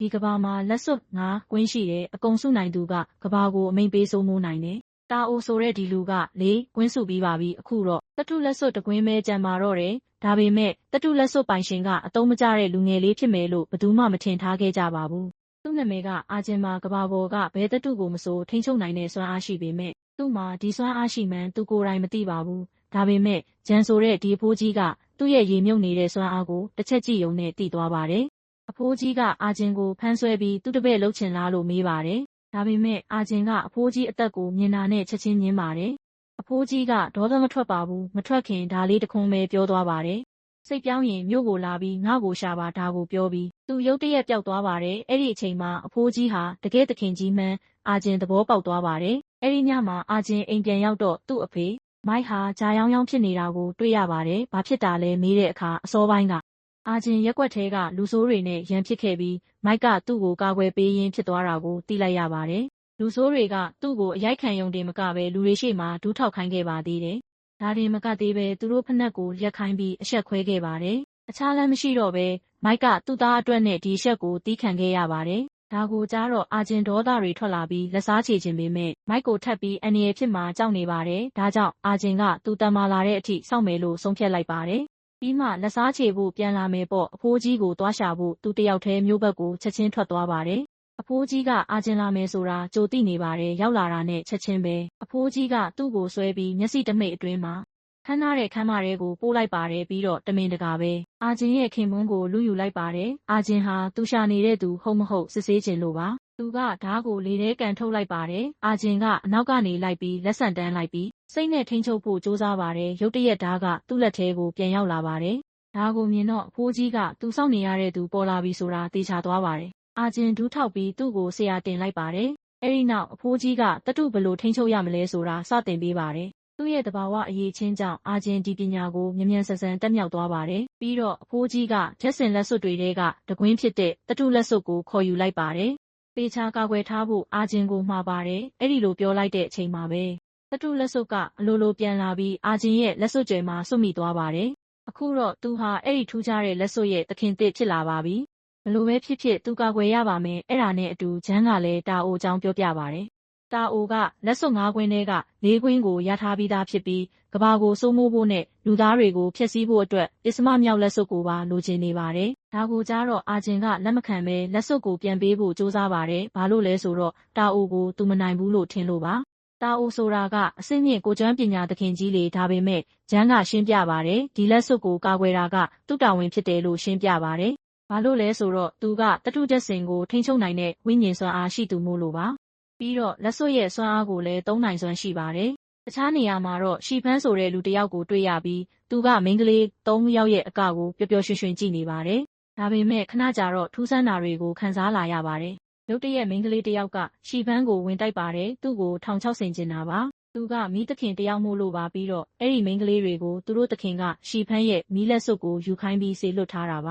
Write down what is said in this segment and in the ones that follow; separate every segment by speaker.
Speaker 1: ဒီကဘာမှာလက်စွပ်9ကွင်းရှိတယ်အကုန်စုနိုင်သူကကဘာကိုအမိန်ပေးစိုးမိုးနိုင်တယ်တာအိုဆိုတဲ့ဒီလူက4ကွင်းစုပြီးပါပြီအခုတော့တတုလက်စွပ်တကွင်းပဲကြံပါတော့တယ်ဒါပေမဲ့တတုလက်စွပ်ပိုင်ရှင်ကအတုံးမကျတဲ့လူငယ်လေးဖြစ်မယ်လို့ဘယ်သူမှမထင်ထားခဲ့ကြပါဘူးသူ့နာမည်ကအာဂျင်မာကဘာပေါ်ကဘဲတတုကိုမစိုးထိန်းချုပ်နိုင်တဲ့စွမ်းအားရှိပေမဲ့သူ့မှာဒီစွမ်းအားရှိမှန်းသူကိုယ်တိုင်မသိပါဘူးဒါပေမဲ့ဂျန်ဆိုတဲ့ဒီအဖိုးကြီးကသူ့ရဲ့ရေမြုပ်နေတဲ့စွမ်းအားကိုတစ်ချက်ကြည့်ုံနဲ့သိသွားပါတယ်အဖိုးကြီးကအာဂျင်ကိုဖမ်းဆွဲပြီးသူ့တပည့်လှုပ်ချင်လားလို့မေးပါတယ်ဒါပေမဲ့အာဂျင်ကအဖိုးကြီးအသက်ကိုမြင်တာနဲ့ချက်ချင်းညင်းပါတယ်အဖိုးကြီးကဒေါသမထွက်ပါဘူးမထွက်ခင်ဒါလေးတခွန်းပဲပြောသွားပါတယ်စိတ်ပြောင်းရင်မြို့ကိုလာပြီးငါ့ကိုရှာပါဒါကိုပြောပြီးသူရုတ်တရက်ပျောက်သွားပါတယ်အဲ့ဒီအချိန်မှာအဖိုးကြီးဟာတကယ်သခင်ကြီးမှန်းအာဂျင်သဘောပေါက်သွားပါတယ်အဲ့ဒီညမှာအာဂျင်အိမ်ပြန်ရောက်တော့သူ့အဖေမိုက်ဟာဂျာယောင်းယောင်းဖြစ်နေတာကိုတွေ့ရပါတယ်ဘာဖြစ်တာလဲမေးတဲ့အခါအစောပိုင်းကအာဂျင်ရက်ွက်ထဲကလူဆိုးတွေနဲ့ရန်ဖြစ်ခဲ့ပြီးမိုက်ကသူ့ကိုကာကွယ်ပေးရင်းဖြစ်သွားတာကိုသိလိုက်ရပါတယ်လူဆိုးတွေကသူ့ကိုအရိုက်ခံယုံတင်မကပဲလူတွေရှေ့မှာဒူးထောက်ခိုင်းခဲ့ပါသေးတယ်ဒါတင်မကသေးပဲသူတို့ဖက်နှက်ကိုရက်ခိုင်းပြီးအဆက်ခွဲခဲ့ပါတယ်အခြားလမ်းမရှိတော့ပဲမိုက်ကသူ့သားအတွက်နဲ့ဒီအဆက်ကိုတီးခံခဲ့ရပါတယ်ဒါကိုကြားတော့အာဂျင်ဒေါသတွေထွက်လာပြီးလက်စားချေခြင်းပေမဲ့မိုက်ကိုထပ်ပြီးအန်ရယ်ဖြစ်မှာကြောက်နေပါတယ်ဒါကြောင့်အာဂျင်ကသူတန်မာလာတဲ့အထိစောင့်မယ်လို့ဆုံးဖြတ်လိုက်ပါတယ်ပြီးမှလက်စားချေဖို့ပြန်လာမယ်ပေါ့အဖိုးကြီးကိုသွားရှာဖို့သူတယောက်တည်းမျိုးဘက်ကိုချက်ချင်းထွက်သွားပါတယ်အဖိုးကြီးကအာဂျင်လာမယ်ဆိုတာကြိုသိနေပါတယ်ရောက်လာတာနဲ့ချက်ချင်းပဲအဖိုးကြီးကသူ့ကိုဆွဲပြီးမျက်စိတမိတ်အတွင်းမှာခန်းထားတဲ့ခန်းမတွေကိုပို့လိုက်ပါတယ်ပြီးတော့တမင်တကာပဲအာဂျင်ရဲ့ခင်မွန်းကိုလူယူလိုက်ပါတယ်အာဂျင်ဟာသူရှာနေတဲ့သူဟုတ်မဟုတ်စစ်ဆေးခြင်းလို့ပါသူကဓားကိုလေထဲကန်ထုတ်လိုက်ပါတယ်အာဂျင်ကအနောက်ကနေလိုက်ပြီးလက်ဆန်တန်းလိုက်ပြီးစိတ်နဲ့ထိန်းချုပ်ဖို့ကြိုးစားပါတယ်ရုတ်တရက်ဓားကသူ့လက်ထဲကိုပြန်ရောက်လာပါတယ်ဓားကိုမြင်တော့အဖိုးကြီးကသူစောင့်နေရတဲ့သူပေါ်လာပြီဆိုတာသိချသွားပါတယ်အာဂျင်ဒူးထောက်ပြီးသူ့ကိုဆရာတင်လိုက်ပါတယ်အဲ့ဒီနောက်အဖိုးကြီးကတတုဘလို့ထိန်းချုပ်ရမလဲဆိုတာစတင်ပေးပါတယ်သူ့ရဲ့တဘာဝအရေးချင်းကြောင့်အာဂျင်ဒီပညာကိုမြ мян ဆန်ဆန်တက်မြောက်သွားပါတယ်ပြီးတော့အဖိုးကြီးကရက်စင်လက်စွပ်တွေထဲကတကွင်းဖြစ်တဲ့တတုလက်စွပ်ကိုခေါ်ယူလိုက်ပါတယ်ပေချာကာကွယ်ထားဖို့အာဂျင်ကိုမှာပါတယ်အဲ့ဒီလိုပြောလိုက်တဲ့အချိန်မှာပဲတတုလက်စွပ်ကအလိုလိုပြန်လာပြီးအာဂျင်ရဲ့လက်စွပ်ကျယ်မှာစွတ်မိသွားပါတယ်အခုတော့သူဟာအဲ့ဒီထူးခြားတဲ့လက်စွပ်ရဲ့သခင်သစ်ဖြစ်လာပါပြီဘလို့ပဲဖြစ်ဖြစ်သူကာကွယ်ရပါမယ်အဲ့ဒါနဲ့အတူဂျန်ကလည်းတာအိုအကြောင်းပြောပြပါတယ်တာအိုကလက်စွပ်9ကွင်းထဲက4ကွင်းကိုရထားပြီးသားဖြစ်ပြီးကဘာကိုစိုးမိုးဖို့နဲ့လူသားတွေကိုဖျက်ဆီးဖို့အတွက်ပစ္စမမြောက်လက်စွပ်ကိုပါလိုချင်နေပါတယ်ဒါကိုကြားတော့အာဂျင်ကလက်မခံပဲလက်စွပ်ကိုပြန်ပေးဖို့ကြိုးစားပါတယ်ဘာလို့လဲဆိုတော့တာအိုကိုသူမနိုင်ဘူးလို့ထင်လို့ပါတာအိုဆိုတာကအစင်းမြင့်ကိုကျွမ်းပညာသခင်ကြီးလေဒါပေမဲ့ဂျန်ကရှင်းပြပါတယ်ဒီလက်စွပ်ကိုကာကွယ်တာကသူ့တာဝန်ဖြစ်တယ်လို့ရှင်းပြပါတယ်ဘာလို့လဲဆိုတော့သူကတတုတက်စင်ကိုထိန်းချုပ်နိုင်တဲ့ဝိညာဉ်စွမ်းအားရှိသူမို့လို့ပါပြီးတော့လက်စွပ်ရဲ့စွမ်းအားကိုလည်းသုံးနိုင်စွမ်းရှိပါတယ်တခြားနေရာမှာတော့ရှီဖန်းဆိုတဲ့လူတစ်ယောက်ကိုတွေ့ရပြီးသူကမိန်းကလေး3ယောက်ရဲ့အကကိုပျော်ပျော်ရွှင်ရွှင်ကြည့်နေပါတယ်ဒါပေမဲ့ခဏကြာတော့ထူးဆန်းတာတွေကိုခံစားလာရပါတယ်ရုတ်တရက်မိန်းကလေးတစ်ယောက်ကရှီဖန်းကိုဝင်တိုက်ပါတယ်သူ့ကိုထောင်ချောက်ဆင်ကျင်တာပါသူကမိသခင်တယောက်မို့လို့ပါပြီးတော့အဲ့ဒီမိန်းကလေးတွေကိုသူတို့သခင်ကရှီဖန်းရဲ့မီးလက်စွပ်ကိုယူခိုင်းပြီးဆေလွတ်ထားတာပါ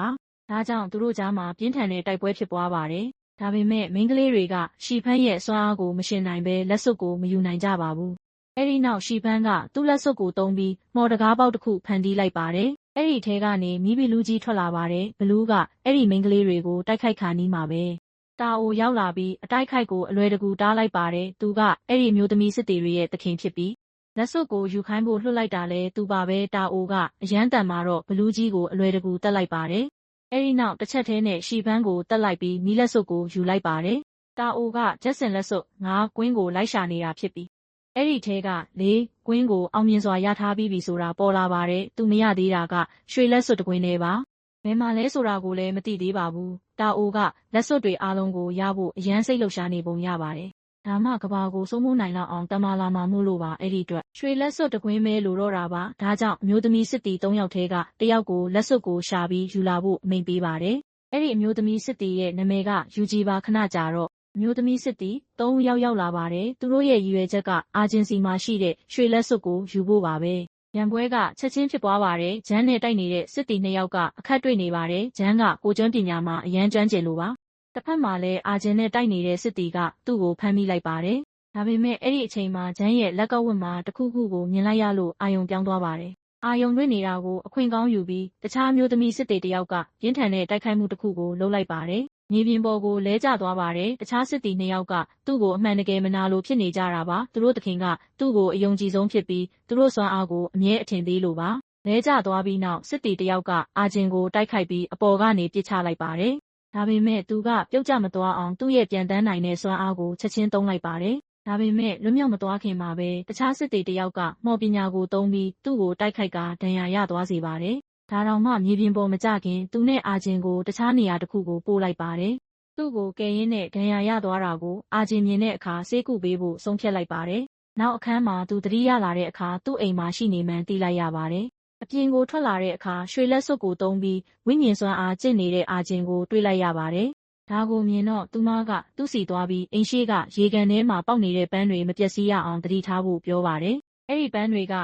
Speaker 1: ဒါကြောင့်သူတို့ကြားမှာပြင်းထန်တဲ့တိုက်ပွဲဖြစ်ပွားပါတယ်ဒါပေမဲ့မိန်းကလေးတွေကရှီဖန်းရဲ့စွမ်းအားကိုမရှင်နိုင်ပဲလက်စွပ်ကိုမယူနိုင်ကြပါဘူးအဲ့ဒီနောက်ရှီဖန်းကသူ့လက်စွပ်ကိုသုံးပြီးမော်တကားပေါက်တစ်ခုဖန်တီးလိုက်ပါတယ်အဲ့ဒီထဲကနေမီးဘီလူးကြီးထွက်လာပါတယ်ဘလူးကအဲ့ဒီမိန်းကလေးတွေကိုတိုက်ခိုက်ခါနီးမှာပဲတာအိုရောက်လာပြီးအတိုက်ခိုက်ကိုအလွယ်တကူတားလိုက်ပါတယ်သူကအဲ့ဒီမျိုးသမီးစစ်တီတွေရဲ့သခင်ဖြစ်ပြီးလက်စွပ်ကိုယူခိုင်းဖို့လွှတ်လိုက်တာလဲသူပါပဲတာအိုကအရန်တန်မှာတော့ဘလူးကြီးကိုအလွယ်တကူတက်လိုက်ပါတယ်အဲ့ဒီနောက်တစ်ချက်သေးနဲ့ရှီဖန်းကိုတက်လိုက်ပြီးမီးလက်စွပ်ကိုယူလိုက်ပါတယ်တာအိုကဂျက်စင်လက်စွပ်9ကွင်းကိုလိုက်ရှာနေတာဖြစ်ပြီးအဲ့ဒီထဲက4ကွင်းကိုအောင်မြင်စွာရထားပြီးပြီဆိုတာပေါ်လာပါတယ်သူမရသေးတာကရွှေလက်စွပ်တစ်ကွင်းထဲပါဘယ်မှာလဲဆိုတာကိုလည်းမသိသေးပါဘူးတာအိုကလက်စွပ်တွေအားလုံးကိုရဖို့အရန်စိတ်လှုပ်ရှားနေပုံရပါတယ်ဒါမှကဘာကိုစိုးမိုးနိုင်လောက်အောင်တမလာမှာမို့လို့ပါအဲ့ဒီအတွက်ရွှေလက်စွပ်တစ်ကွင်းပဲလိုတော့တာပါဒါကြောင့်အမျိုးသမီးစစ်တီ3ယောက်ထဲကတစ်ယောက်ကိုလက်စွပ်ကိုရှာပြီးယူလာဖို့အမိန့်ပေးပါတယ်အဲ့ဒီအမျိုးသမီးစစ်တီရဲ့နာမည်ကယူဂျီပါခဏကြာတော့အမျိုးသမီးစစ်တီ3ယောက်ရောက်လာပါတယ်သူတို့ရဲ့ရည်ရွယ်ချက်ကအာဂျင်စီမှာရှိတဲ့ရွှေလက်စွပ်ကိုယူဖို့ပါပဲရန်ပွဲကချက်ချင်းဖြစ်ပွားပါတယ်ဂျန်နဲ့တိုက်နေတဲ့စစ်တီ2ယောက်ကအခက်တွေ့နေပါတယ်ဂျန်ကကိုကျွမ်းပညာမှာအရန်ကျွမ်းကျင်လို့ပါတစ်ဖက်မှာလည်းအာဂျင်နဲ့တိုက်နေတဲ့စစ်တီကသူ့ကိုဖမ်းမိလိုက်ပါတယ်ဒါပေမဲ့အဲ့ဒီအချိန်မှာဂျန်ရဲ့လက်ကဝတ်မှာတခုခုကိုမြင်လိုက်ရလို့အာယုံပြောင်းသွားပါတယ်အာယုံတွေ့နေတာကိုအခွင့်ကောင်းယူပြီးတခြားမျိုးသမီးစစ်တီတယောက်ကပြင်းထန်တဲ့တိုက်ခိုက်မှုတစ်ခုကိုလုပ်လိုက်ပါတယ် မြေပြင်ပေါ်ကိုလဲကျသွားပါတယ်တခြားစစ်သည်နှစ်ယောက်ကသူ့ကိုအမှန်တကယ်မနာလို့ဖြစ်နေကြတာပါသူတို့သခင်ကသူ့ကိုအယုံကြည်ဆုံးဖြစ်ပြီးသူတို့စွမ်းအားကိုအမြဲအထင်သေးလို့ပါလဲကျသွားပြီးနောက်စစ်သည်တစ်ယောက်ကအာဂျင်ကိုတိုက်ခိုက်ပြီးအပေါ်ကနေပစ်ချလိုက်ပါတယ်ဒါပေမဲ့သူကပြုတ်ကျမသွားအောင်သူ့ရဲ့ပြန်တန်းနိုင်တဲ့စွမ်းအားကိုချက်ချင်းသုံးလိုက်ပါတယ်ဒါပေမဲ့လွတ်မြောက်မသွားခင်မှာပဲတခြားစစ်သည်တစ်ယောက်ကမော်ပညာကိုသုံးပြီးသူ့ကိုတိုက်ခိုက်ကဒဏ်ရာရသွားစေပါတယ်ဒါတောင်မှမြေပြင်ပေါ်မကျခင်သူနဲ့အာဂျင်ကိုတခြားနေရာတစ်ခုကိုပို့လိုက်ပါတယ်သူ့ကိုကယ်ရင်းနဲ့ဒဏ်ရာရသွားတာကိုအာဂျင်မြင်တဲ့အခါဆေးကုပေးဖို့ဆုံးဖြတ်လိုက်ပါတယ်နောက်အခန်းမှာသူသတိရလာတဲ့အခါသူ့အိမ်မှာရှိနေမှန်းသိလိုက်ရပါတယ်အပြင်ကိုထွက်လာတဲ့အခါရွှေလက်စွပ်ကိုသုံးပြီးဝိညာဉ်စွမ်းအားကျင့်နေတဲ့အာဂျင်ကိုတွေ့လိုက်ရပါတယ်ဒါကိုမြင်တော့သူမကသူ့စီသွားပြီးအိမ်ရှိကရေကန်ထဲမှာပေါက်နေတဲ့ပန်းတွေမပျက်စီးရအောင်သတိထားဖို့ပြောပါတယ်။အဲ့ဒီပန်းတွေက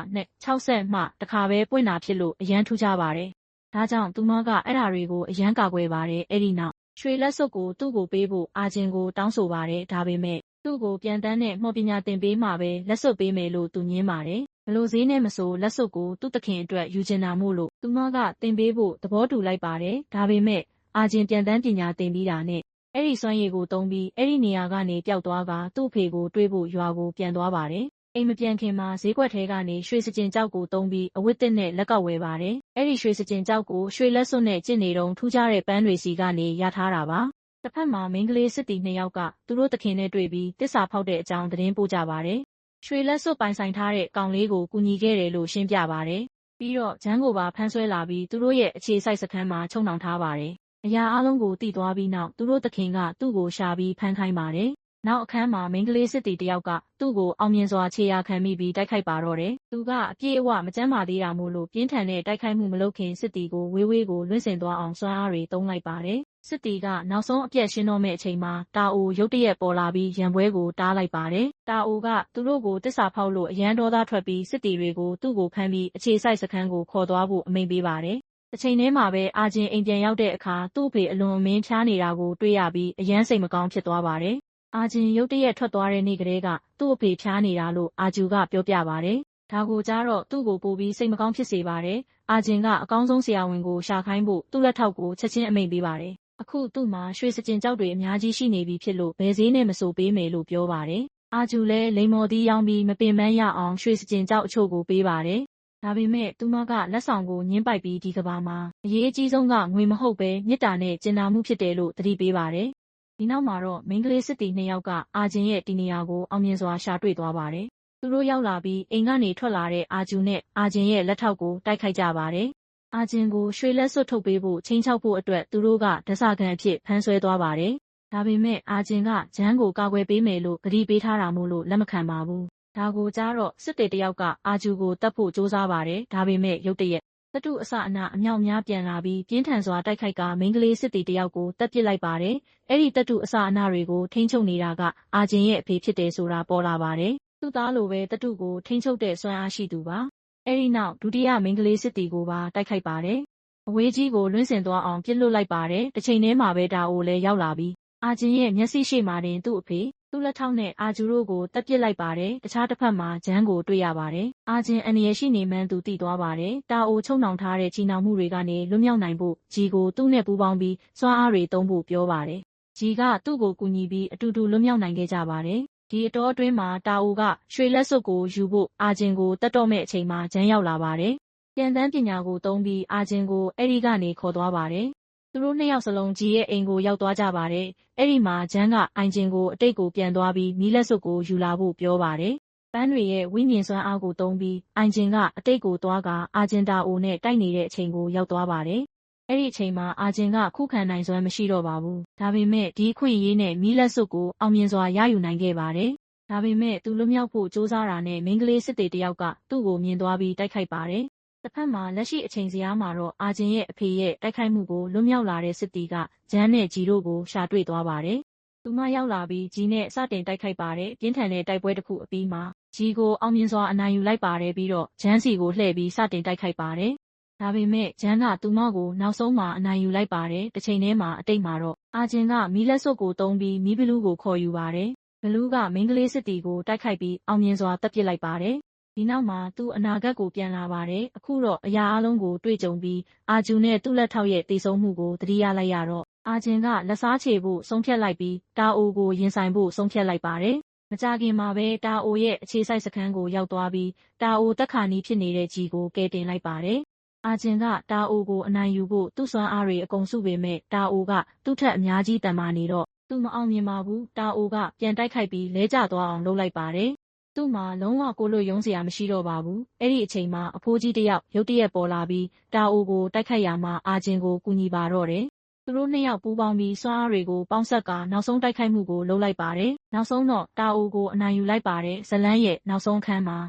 Speaker 1: 60မှတခါပဲပွင့်တာဖြစ်လို့အရန်ထူးခြားပါတယ်။ဒါကြောင့်သူမကအဲ့ဓာတွေကိုအရန်ကာကွယ်ပါတယ်။အဲ့ဒီနောက်ရွှေလက်စွပ်ကိုသူ့ကိုပေးဖို့အာဂျင်ကိုတောင်းဆိုပါတယ်။ဒါပေမဲ့သူ့ကိုပြန်တန်းနဲ့မော်ပညာသင်ပေးမှပဲလက်စွပ်ပေးမယ်လို့သူညင်းပါတယ်။ဘလို့ဈေးနဲ့မဆိုလက်စွပ်ကိုသူ့သခင်အတွက်ယူချင်တာမို့လို့သူမကသင်ပေးဖို့သဘောတူလိုက်ပါတယ်။ဒါပေမဲ့အာဂျင်ပြန်တန်းပညာသင်ပြီးတာနဲ့အဲ့ဒီစွမ်းရည်ကိုသုံးပြီးအဲ့ဒီနေရာကနေပျောက်သွားကသူ့အဖေကိုတွေးဖို့ရွာကိုပြန်သွားပါတယ်။အိမ်မပြန်ခင်မှာဈေးကွက်ထဲကနေရွှေစကျင်ကျောက်ကိုသုံးပြီးအဝတ်သစ်နဲ့လက်ကောက်ဝယ်ပါတယ်။အဲ့ဒီရွှေစကျင်ကျောက်ကိုရွှေလက်စွပ်နဲ့ကျင့်နေတုန်းထူးခြားတဲ့ပန်းတွေစီကနေရထားတာပါ။တစ်ဖက်မှာမိန်းကလေးစစ်တီနှစ်ယောက်ကသူတို့သခင်နဲ့တွေ့ပြီးတစ္ဆာဖောက်တဲ့အကြောင်းသတင်းပို့ကြပါတယ်။ရွှေလက်စွပ်ပိုင်ဆိုင်ထားတဲ့ကောင်လေးကိုကူညီခဲ့တယ်လို့ရှင်းပြပါတယ်။ပြီးတော့ဂျမ်းကိုပါဖမ်းဆွဲလာပြီးသူတို့ရဲ့အခြေစိုက်စခန်းမှာချုပ်နှောင်ထားပါတယ်။အရာအလုံးကိုသိသွားပြီးနောက်သူတို့သခင်ကသူ့ကိုရှာပြီးဖမ်းခိုင်းပါတယ်။နောက်အခန်းမှာမိန်းကလေးစစ်တီတယောက်ကသူ့ကိုအောင်မြင်စွာခြေရာခံမိပြီးတိုက်ခိုက်ပါတော့တယ်။သူကအပြည့်အဝမကျန်းမာသေးတာမို့လို့ပြင်းထန်တဲ့တိုက်ခိုက်မှုမလုပ်ခင်စစ်တီကိုဝေးဝေးကိုလွင့်စင်သွားအောင်စွမ်းအားတွေသုံးလိုက်ပါတယ်။စစ်တီကနောက်ဆုံးအပြတ်ရှင်းတော့မဲ့အချိန်မှာတာအိုရုတ်တရက်ပေါ်လာပြီးရံပွဲကိုတားလိုက်ပါတယ်။တာအိုကသူတို့ကိုတစ္ဆာဖောက်လို့အရန်ဒေါသထွက်ပြီးစစ်တီတွေကိုသူ့ကိုဖမ်းပြီးအခြေစိုက်စခန်းကိုခေါ်သွားဖို့အမိန့်ပေးပါတယ်။တစ်ချိန်တည်းမှာပဲအာဂျင်အိမ်ပြန်ရောက်တဲ့အခါသူ့အဖေအလွန်အမင်းဖျားနေတာကိုတွေ့ရပြီးအယမ်းစိတ်မကောင်းဖြစ်သွားပါတယ်။အာဂျင်ရုတ်တရက်ထွက်သွားတဲ့နေ့ကလေးကသူ့အဖေဖျားနေတာလို့အာဂျူကပြောပြပါတယ်။ဒါကိုကြားတော့သူ့ကိုပို့ပြီးစိတ်မကောင်းဖြစ်စေပါတယ်။အာဂျင်ကအကောင်းဆုံးဆရာဝန်ကိုရှာခိုင်းဖို့သူ့လက်ထောက်ကိုချက်ချင်းအမိန့်ပေးပါတယ်။အခုသူ့မှာရွှေစကျင်ကျောက်တွေအများကြီးရှိနေပြီဖြစ်လို့ဘယ်ဈေးနဲ့မဆိုပေးမယ်လို့ပြောပါတယ်။အာဂျူလည်းလိမ္မော်သီးရောင်းပြီးမပင်ပန်းရအောင်ရွှေစကျင်ကျောက်အချို့ကိုပေးပါတယ်။ဒါပေမဲ့သူမကလက်ဆောင်ကိုညှင်းပိုက်ပြီးဒီကဘာမှာအရေးအကြီးဆုံးကငွေမဟုတ်ပဲမေတ္တာနဲ့ကျင်နာမှုဖြစ်တယ်လို့သတိပေးပါတယ်။ဒီနောက်မှာတော့မိန်းကလေးစစ်တီနှစ်ယောက်ကအာဂျင်ရဲ့ဒီနေရာကိုအောင်မြင်စွာရှာတွေ့သွားပါတယ်။သူတို့ရောက်လာပြီးအိမ်ကနေထွက်လာတဲ့အာဂျူနဲ့အာဂျင်ရဲ့လက်ထောက်ကိုတိုက်ခိုက်ကြပါတယ်။အာဂျင်ကိုရွှေလက်စွပ်ထုတ်ပေးဖို့ချိန်ချောက်ဖို့အတွက်သူတို့ကဒဇခံအဖြစ်ဖမ်းဆွဲသွားပါတယ်။ဒါပေမဲ့အာဂျင်ကဂျမ်းကိုကာကွယ်ပေးမယ်လို့ကတိပေးထားတာမို့လို့လက်မခံပါဘူး။ဒါကိုကြားတော့စစ်တေတယောက်ကအာဂျူကိုတတ်ဖို့ကြိုးစားပါတယ်။ဒါပေမဲ့ရုတ်တရက်သတ္တုအစအနအမြောက်များပြန်လာပြီးပြင်းထန်စွာတိုက်ခိုက်ကမိန်းကလေးစစ်တီတယောက်ကိုတပ်ပစ်လိုက်ပါတယ်။အဲ့ဒီသတ္တုအစအနတွေကိုထိန်းချုပ်နေတာကအာဂျင်ရဲ့အဖေဖြစ်တယ်ဆိုတာပေါ်လာပါတယ်။သူ့သားလိုပဲသတ္တုကိုထိန်းချုပ်တဲ့စွမ်းအားရှိသူပါ။အဲ့ဒီနောက်ဒုတိယမိန်းကလေးစစ်တီကိုပါတိုက်ခိုက်ပါတယ်။အဝေးကြီးကိုလွင့်စင်သွားအောင်ပြစ်လွတ်လိုက်ပါတယ်။တစ်ချိန်တည်းမှာပဲဒါအိုလည်းရောက်လာပြီးအာဂျင်ရဲ့မျက်စိရှိမှတင်သူ့အဖေသူ့လက်ထောက်နဲ့အာဂျူတို့ကိုတပ်ပစ်လိုက်ပါတယ်။တခြားတစ်ဖက်မှာဂျမ်းကိုတွေ့ရပါတယ်။အာဂျင်အန္တရာယ်ရှိနေမှန်းသူသိသွားပါတယ်။တာအိုချုံနှောင်ထားတဲ့ချီနှောင်မှုတွေကနေလွတ်မြောက်နိုင်ဖို့ဂျီကိုသူ့နဲ့ပူးပေါင်းပြီးစွမ်းအားတွေသုံးဖို့ပြောပါတယ်။ဂျီကသူ့ကိုကူညီပြီးအတူတူလွတ်မြောက်နိုင်ခဲ့ကြပါတယ်။ဒီအတောအတွင်းမှာတာအိုကရွှေလက်စွပ်ကိုယူဖို့အာဂျင်ကိုတတ်တော့မဲ့အချိန်မှာဂျမ်းရောက်လာပါတယ်။ပြန်တန်းပညာကိုသုံးပြီးအာဂျင်ကိုအဲ့ဒီကနေခေါ်သွားပါတယ်။သူတို့နှစ်ယောက်စလုံးဂျီရဲ့အိမ်ကိုရောက်သွားကြပါတယ်။အဲ့ဒီမှာဂျမ်းကအိုင်ဂျင်ကိုအတိတ်ကိုပြန်သွားပြီးမီးလက်စွပ်ကိုယူလာဖို့ပြောပါတယ်။ပန်းတွေရဲ့ဝိညာဉ်စွမ်းအားကိုသုံးပြီးအိုင်ဂျင်ကအတိတ်ကိုသွားကအာဂျင်တာအိုနဲ့တိုက်နေတဲ့အချိန်ကိုရောက်သွားပါတယ်။အဲ့ဒီအချိန်မှာအာဂျင်ကခုခံနိုင်စွမ်းမရှိတော့ပါဘူး။ဒါပေမဲ့ဒီခွင့်ရေးနဲ့မီးလက်စွပ်ကိုအောင်မြင်စွာရယူနိုင်ခဲ့ပါတယ်။ဒါပေမဲ့သူလွတ်မြောက်ဖို့စူးစမ်းတာနဲ့မိန်းကလေးစစ်တေတယောက်ကသူ့ကိုမြင်သွားပြီးတိုက်ခိုက်ပါတယ်။တစ်ဖက်မှာလက်ရှိအချိန်စရာမှာတော့အာဂျင်ရဲ့အဖေရဲ့တိုက်ခိုက်မှုကိုလွတ်မြောက်လာတဲ့စစ်တီကဂျမ်းနဲ့ဂျီတို့ကိုရှာတွေ့သွားပါတယ်။သူမရောက်လာပြီးဂျီနဲ့စတင်တိုက်ခိုက်ပါတယ်။ပြင်းထန်တဲ့တိုက်ပွဲတစ်ခုအပြီးမှာဂျီကိုအောင်မြင်စွာအနိုင်ယူလိုက်ပါတယ်ပြီးတော့ဂျမ်းစီကိုလှည့်ပြီးစတင်တိုက်ခိုက်ပါတယ်။ဒါပေမဲ့ဂျမ်းကသူမကိုနောက်ဆုံးမှာအနိုင်ယူလိုက်ပါတယ်။တစ်ချိန်တည်းမှာအတိတ်မှာတော့အာဂျင်ကမီးလက်စွပ်ကိုသုံးပြီးမီးဘလူးကိုခေါ်ယူပါတယ်။ဘလူးကမိန်းကလေးစစ်တီကိုတိုက်ခိုက်ပြီးအောင်မြင်စွာတပ်ပစ်လိုက်ပါတယ်။ဒီနောက်မှာသူအနာဂတ်ကိုပြန်လာပါတယ်။အခုတော့အရာအလုံးကိုတွေ့ကြုံပြီးအာဂျူနဲ့သူ့လက်ထောက်ရဲ့တည်ဆုံမှုကိုသတိရလိုက်ရတော့ အာဂျင်ကလက်စားချေဖို့ဆုံးဖြတ်လိုက်ပြီးတာအိုကိုရင်ဆိုင်ဖို့ဆုံးဖြတ်လိုက်ပါတယ်။မကြာခင်မှာပဲတာအိုရဲ့အခြေစိုက်စခန်းကိုရောက်သွားပြီးတာအိုတက်ခါနီးဖြစ်နေတဲ့ကြီးကိုကယ်တင်လိုက်ပါတယ်။အာဂျင်ကတာအိုကိုအနိုင်ယူဖို့သူ့စွမ်းအားတွေအကုန်စုပေမဲ့တာအိုကသူ့ထက်အများကြီးတန်မာနေတော့သူမအောင်မြင်ပါဘူး။တာအိုကပြန်တိုက်ခိုက်ပြီးလဲကျသွားအောင်လုပ်လိုက်ပါတယ်။သူ့မှာလုံးဝကိုလွတ်ရုံးစရာမရှိတော့ပါဘူး။အဲ့ဒီအချိန်မှာအဖိုးကြီးတစ်ယောက်ရုတ်တရက်ပေါ်လာပြီးတာအိုကိုတိုက်ခိုက်ရမှာအာဂျင်ကိုကူညီပါတော့တယ်။သူတို့နှစ်ယောက်ပူးပေါင်းပြီးစွမ်းအားတွေကိုပေါင်းဆက်ကနောက်ဆုံးတိုက်ခိုက်မှုကိုလုပ်လိုက်ပါတယ်။နောက်ဆုံးတော့တာအိုကိုအနိုင်ယူလိုက်ပါတယ်။ဇလန်းရဲ့နောက်ဆုံးခန်းမှာ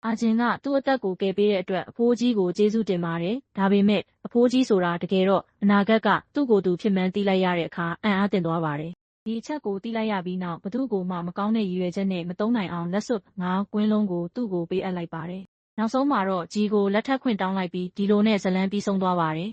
Speaker 1: အာဂျင်ကသူ့အသက်ကိုကယ်ပေးတဲ့အတွက်အဖိုးကြီးကိုကျေးဇူးတင်ပါတယ်။ဒါပေမဲ့အဖိုးကြီးဆိုတာတကယ်တော့အနာဂတ်ကသူ့ကိုယ်သူဖြစ်မှန်းသိလိုက်ရတဲ့အခါအံ့အားသင့်သွားပါတယ်။ဒီအချက်ကိုသိလိုက်ရပြီးနောက်ဘသူကိုမှမကောင်းတဲ့ရည်ရွယ်ချက်နဲ့မသုံးနိုင်အောင်လက်စွပ်9ကွင်းလုံးကိုသူ့ကိုပေးအပ်လိုက်ပါတယ်။နောက်ဆုံးမှာတော့ဂျီကိုလက်ထပ်ခွင့်တောင်းလိုက်ပြီးဒီလိုနဲ့ဇလန်းပြီးဆုံးသွားပါတယ်